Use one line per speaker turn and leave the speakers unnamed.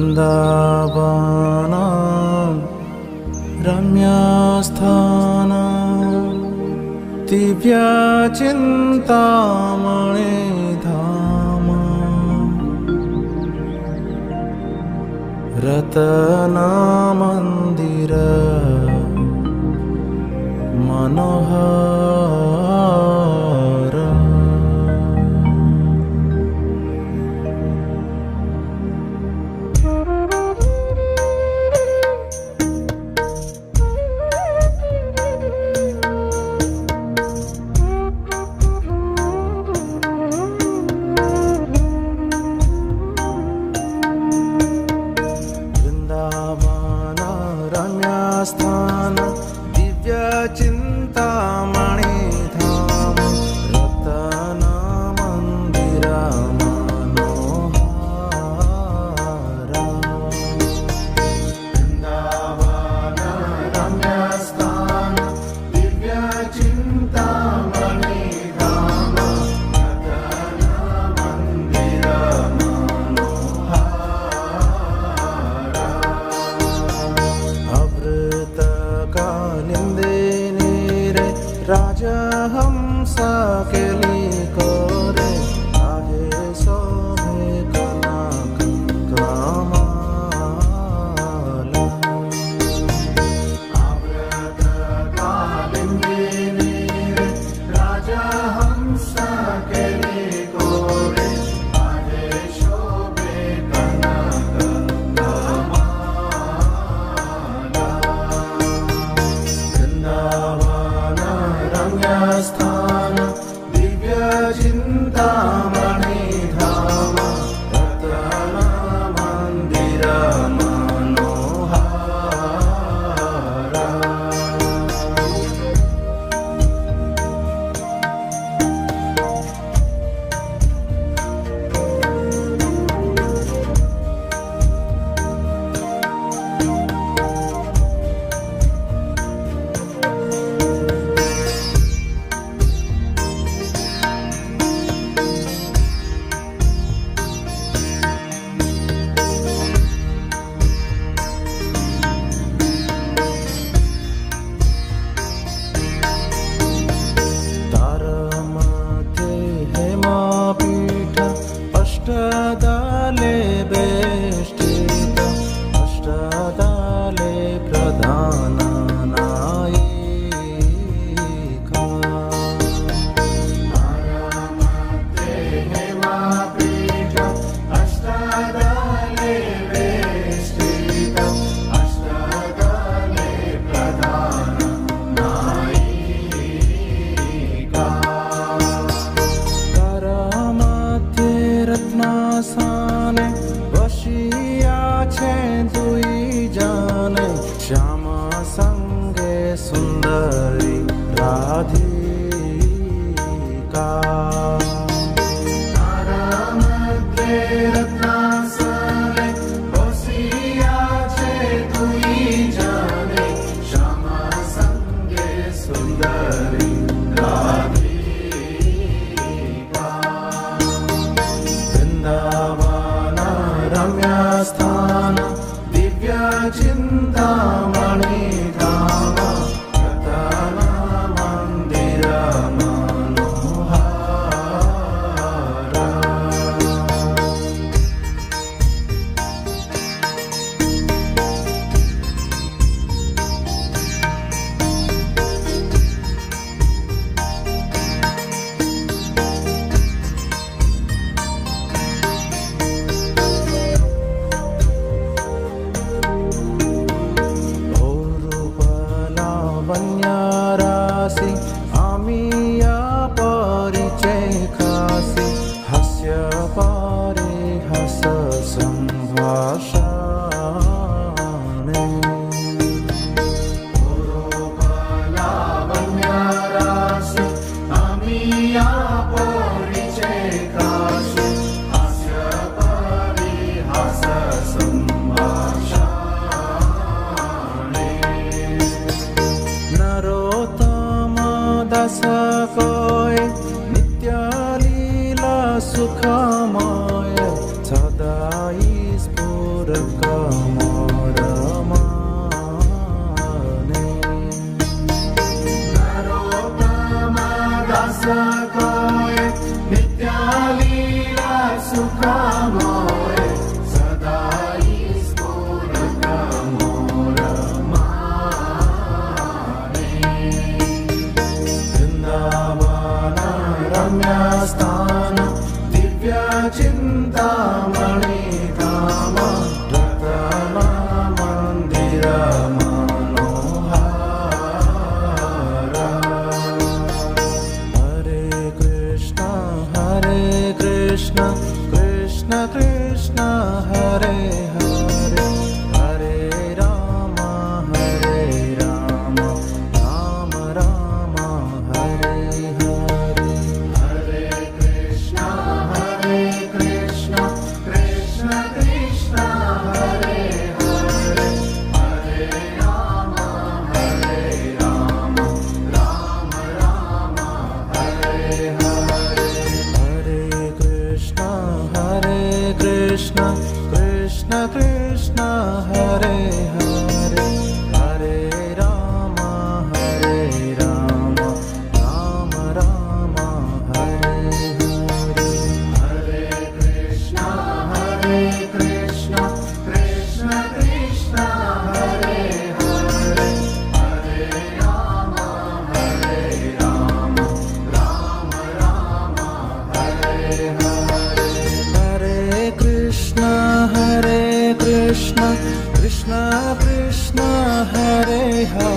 वृंदावना रम्यस्थाना दिव्यचिन्तामणिधाम रत्नमन्दिर मनोहर स्थान दिव्यचिन्तामणिधाम रत्नमन्दिर मनोहर वृन्दावन रम्यस्थान दिव्यचिन्तामणिधाम रत्नमन्दिर राजहंस केली करे आहे शोभे कनक कमाला आव्रत कालिंदिनी राजहंस केली करे आहे शोभे कनक कमाला वृंदावन रम्यस्थान दिव्यचिन्तामणिधाम रत्नमन्दिर मनोहर अष्टदाले बेष्टित अष्टदाले प्रधान नायिका तारामध्ये हेमापीठ अष्टदाले बेष्टित अष्टदाले प्रधान नायिका रत्नासाने बसिया छे दुई जाने श्यामा संगे सुंदरी राधिका तारामध्ये रत्नासाने बसिया छे दुई जाने श्यामा संगे सुंदरी राधिका वृंदावन रम्यस्थान दिव्यचिन्तामणिधाम रत्नमन्दिर मनोहर रूप दास कोय नित्य लीला सुखमय सदाई स्फुरक मोर माने नरोत्तम दास कोय नित्य लीला सुखमय सदाई स्फुरक मोर माने वृंदावन रम्य स्थान दिव्य चिंतामणि धाम रतन मंदिर मनोहर हरे कृष्ण कृष्ण कृष्ण हरे हरे हरे राम राम राम हरे हरे हरे कृष्ण कृष्ण कृष्ण हरे हरे हरे राम राम राम हरे हरे हरे कृष्ण कृष्ण कृष्ण हरे हरे हरे राम राम राम हरे हरे हरे कृष्ण कृष्ण कृष्ण हरे हरे हरे राम राम हरे हरे हरे कृष्ण कृष्ण कृष्ण हरे हरे